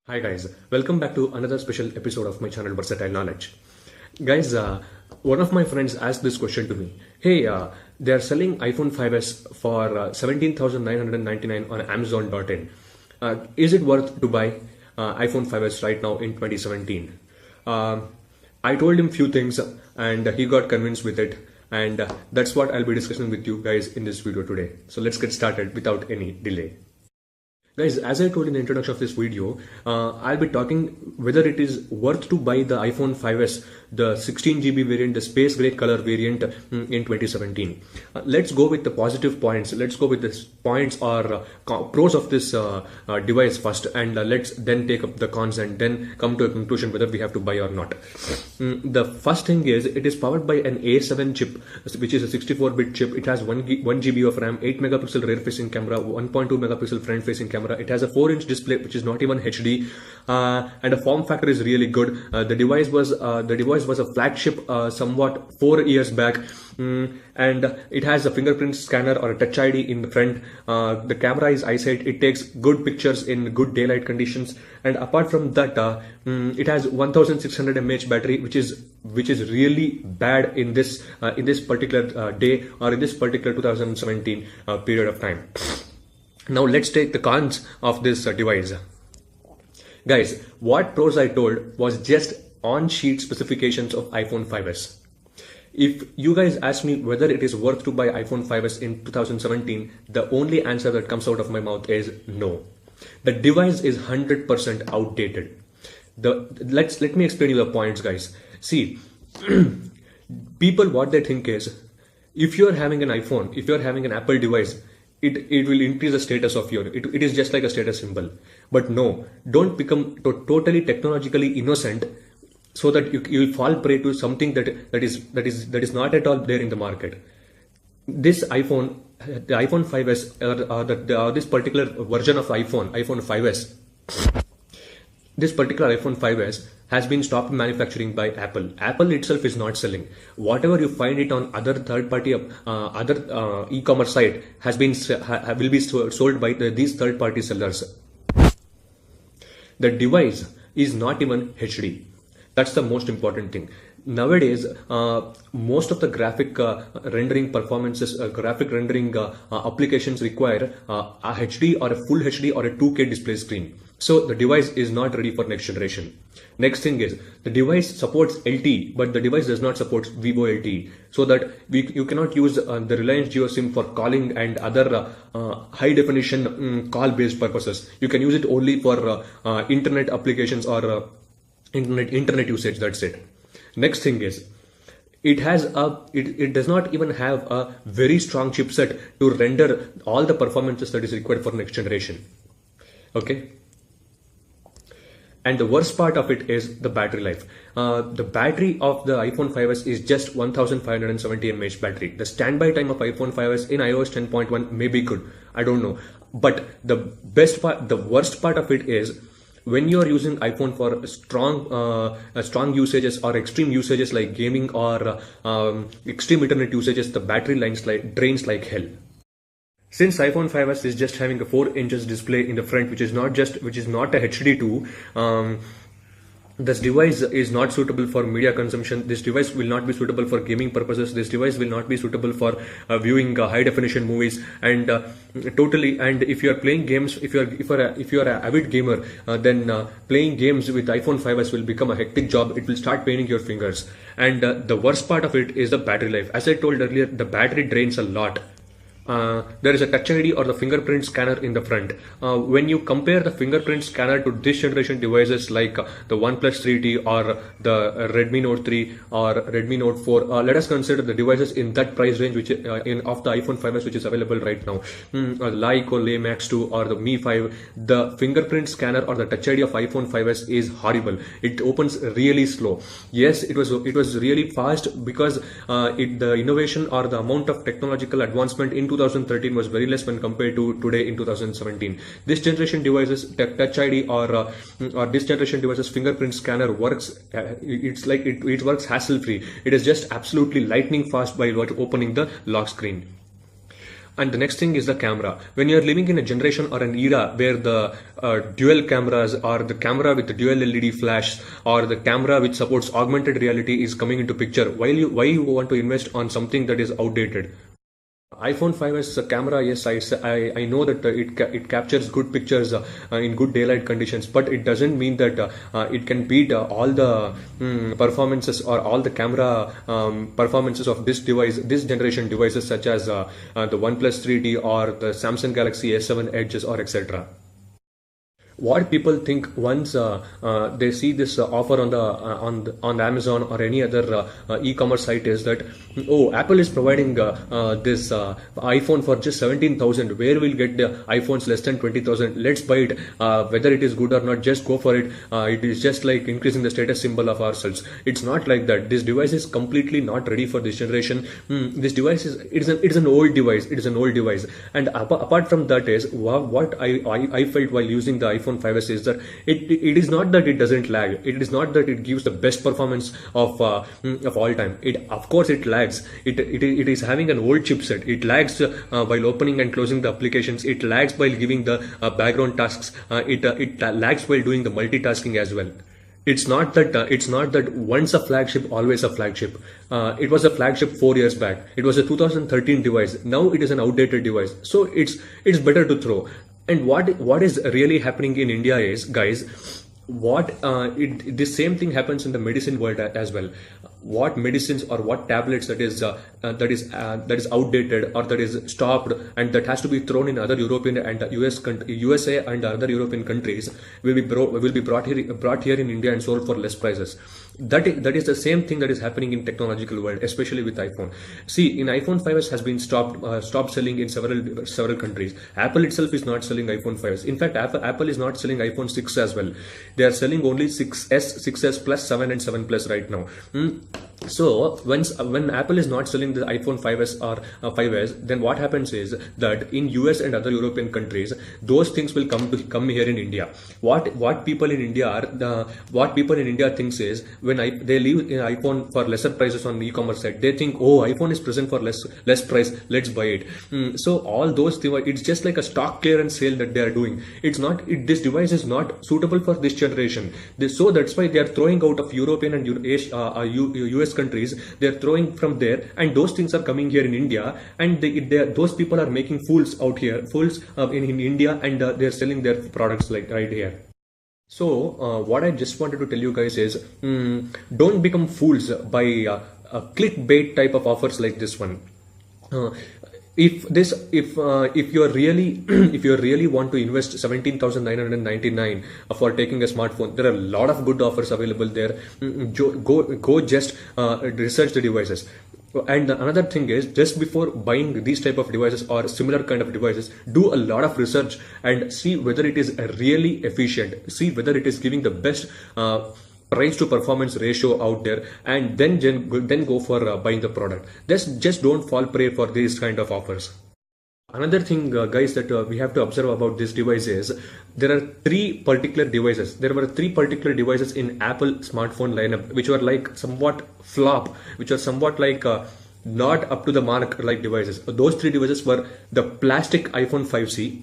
Hi guys, welcome back to another special episode of my channel Versatile Knowledge. Guys, one of my friends asked this question to me. Hey, they are selling iPhone 5s for 17,999 on Amazon.in. Is it worth to buy iPhone 5s right now in 2017? I told him few things and he got convinced with it, and that's what I'll be discussing with you guys in this video today. So let's get started without any delay. Guys, as I told in the introduction of this video, I'll be talking whether it is worth to buy the iPhone 5s, the 16GB variant, the space gray color variant in 2017. Let's go with the positive points. Let's go with the points or pros of this device first, and let's then take up the cons and then come to a conclusion whether we have to buy or not. The first thing is it is powered by an A7 chip, which is a 64-bit chip. It has 1 GB of RAM, 8 megapixel rear-facing camera, 1.2 megapixel front-facing camera. It has a 4-inch display which is not even HD, and the form factor is really good. The device was a flagship somewhat 4 years back, and it has a fingerprint scanner or a touch ID in the front. The camera is eyesight. It takes good pictures in good daylight conditions, and apart from that, it has 1600 mAh battery, which is really bad in this particular day or in this particular 2017 period of time. Now let's take the cons of this device. Guys, what pros I told was just on-sheet specifications of iPhone 5s. If you guys ask me whether it is worth to buy iPhone 5s in 2017, the only answer that comes out of my mouth is no. The device is 100% outdated. Let me explain you the points, guys. See, people, what they think is, if you're having an iPhone, if you're having an Apple device, it will increase the status of your, it is just like a status symbol. But no, don't become totally technologically innocent so that you will fall prey to something that is not at all there in the market. This iPhone, the iPhone 5s, or this particular version of iPhone 5s, this particular iPhone 5s has been stopped manufacturing by Apple. Apple itself is not selling. Whatever you find it on other third-party, e-commerce site will be sold by these third-party sellers. The device is not even HD. That's the most important thing. Nowadays, most of the graphic rendering performances, graphic rendering applications require a HD or a full HD or a 2K display screen. So the device is not ready for next generation. Next thing is the device supports LTE, but the device does not support Vivo LTE, so that you cannot use the Reliance Jio SIM for calling and other high definition call based purposes. You can use it only for internet applications or internet usage. That's it. Next thing is it does not even have a very strong chipset to render all the performances that is required for next generation. Okay. And the worst part of it is the battery life. The battery of the iPhone 5s is just 1570 mAh battery. The standby time of iPhone 5s in iOS 10.1 may be good. I don't know. But the worst part of it is when you are using iPhone for strong usages or extreme usages like gaming or extreme internet usages, the battery drains like hell. Since iPhone 5s is just having a 4-inch display in the front, which is not a HD2, this device is not suitable for media consumption. This device will not be suitable for gaming purposes. This device will not be suitable for viewing high definition movies, and totally. And if you are playing games, if you are an avid gamer, then playing games with iPhone 5s will become a hectic job. It will start paining your fingers. And the worst part of it is the battery life. As I told earlier, the battery drains a lot. There is a touch ID or the fingerprint scanner in the front. When you compare the fingerprint scanner to this generation devices like the OnePlus 3T or the Redmi Note 3 or Redmi Note 4, let us consider the devices in that price range which of the iPhone 5s which is available right now. The Lyco Lay Max 2 or the Mi 5, the fingerprint scanner or the touch ID of iPhone 5s is horrible. It opens really slow. Yes, it was really fast because the innovation or the amount of technological advancement in 2013 was very less when compared to today in 2017. This generation devices touch ID or this generation devices fingerprint scanner works. It works hassle free. It is just absolutely lightning fast while opening the lock screen. And the next thing is the camera. When you're living in a generation or an era where the dual cameras or the camera with the dual LED flash or the camera which supports augmented reality is coming into picture, why you want to invest on something that is outdated? iPhone 5s camera, yes, I know that it captures good pictures in good daylight conditions, but it doesn't mean that it can beat all the performances or all the camera performances of this generation devices such as the OnePlus 3T or the Samsung Galaxy S7 Edges or etc. What people think once they see this offer on Amazon or any other e-commerce site is that, oh, Apple is providing this iPhone for just 17,000. Where we'll get the iPhones less than 20,000? Let's buy it. Whether it is good or not, just go for it. It is just like increasing the status symbol of ourselves. It's not like that. This device is completely not ready for this generation. This device it's an old device. It is an old device. And apart from that is what I felt while using the iPhone 5s is that it is not that it doesn't lag. It is not that it gives the best performance of all time. Of course it lags. It is having an old chipset. It lags while opening and closing the applications. It lags while giving the background tasks. It lags while doing the multitasking as well. It's not that once a flagship, always a flagship. It was a flagship 4 years back. It was a 2013 device. Now it is an outdated device. So it's better to throw. And what is really happening in India is, guys, this same thing happens in the medicine world as well. What medicines or what tablets that is outdated or that is stopped and that has to be thrown in other European and USA and other European countries will be brought here in India and sold for less prices. That is the same thing that is happening in technological world, especially with iPhone. See, in iPhone 5s has been stopped selling in several countries. Apple itself is not selling iPhone 5s. In fact, Apple is not selling iPhone 6 as well. They are selling only 6s, 6s Plus, 7 and 7 Plus right now. So when Apple is not selling the iPhone 5s or 5s, then what happens is that in US and other European countries, those things will come here in India. What people in India thinks is when they leave in iPhone for lesser prices on e-commerce site, they think, oh, iPhone is present for less price, let's buy it. So all those it's just like a stock clearance sale that they are doing. This device is not suitable for this generation. So that's why they are throwing out of European and US countries. They are throwing from there, and those things are coming here in India, and those people are making fools out here, in India, and they are selling their products like right here. So what I just wanted to tell you guys is, don't become fools by clickbait type of offers like this one. If you're really if you really want to invest 17,999 for taking a smartphone, there are a lot of good offers available there. Go just research the devices. And another thing is, just before buying these type of devices or similar kind of devices, do a lot of research and see whether it is really efficient. See whether it is giving the best price to performance ratio out there, and then go for buying the product. Just don't fall prey for these kind of offers. Another thing, guys, that we have to observe about this device is there are three particular devices. There were three particular devices in Apple smartphone lineup which were like somewhat flop, which are somewhat like not up to the mark like devices. Those three devices were the plastic iPhone 5C,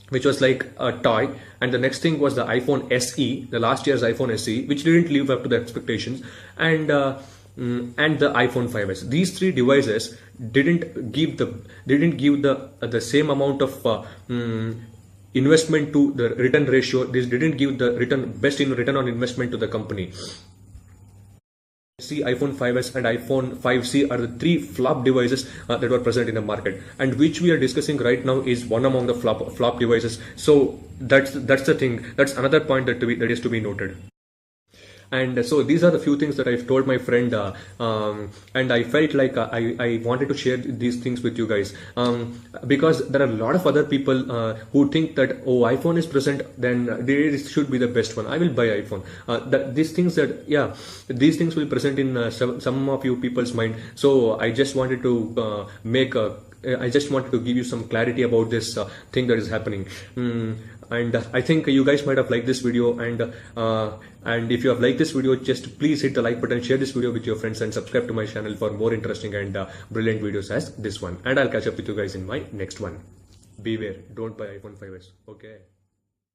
which was like a toy, and the next thing was the iPhone SE, the last year's iPhone SE, which didn't live up to the expectations, and the iPhone 5s. These three devices didn't give the same amount of investment to the return ratio. This didn't give the return on investment to the company. See, iPhone 5s and iPhone 5C are the three flop devices that were present in the market, and which we are discussing right now is one among the flop devices. So that's the thing. That's another point that is to be noted. And so these are the few things that I've told my friend, and I felt like I wanted to share these things with you guys, because there are a lot of other people who think that, oh, iPhone is present, then this should be the best one, I will buy iPhone. These things will present in some of you people's mind. So I just wanted to give you some clarity about this thing that is happening. and I think you guys might have liked this video, and if you have liked this video, just please hit the like button, share this video with your friends, and subscribe to my channel for more interesting and brilliant videos as this one. And I'll catch up with you guys in my next one. Beware, don't buy iPhone 5s. Okay.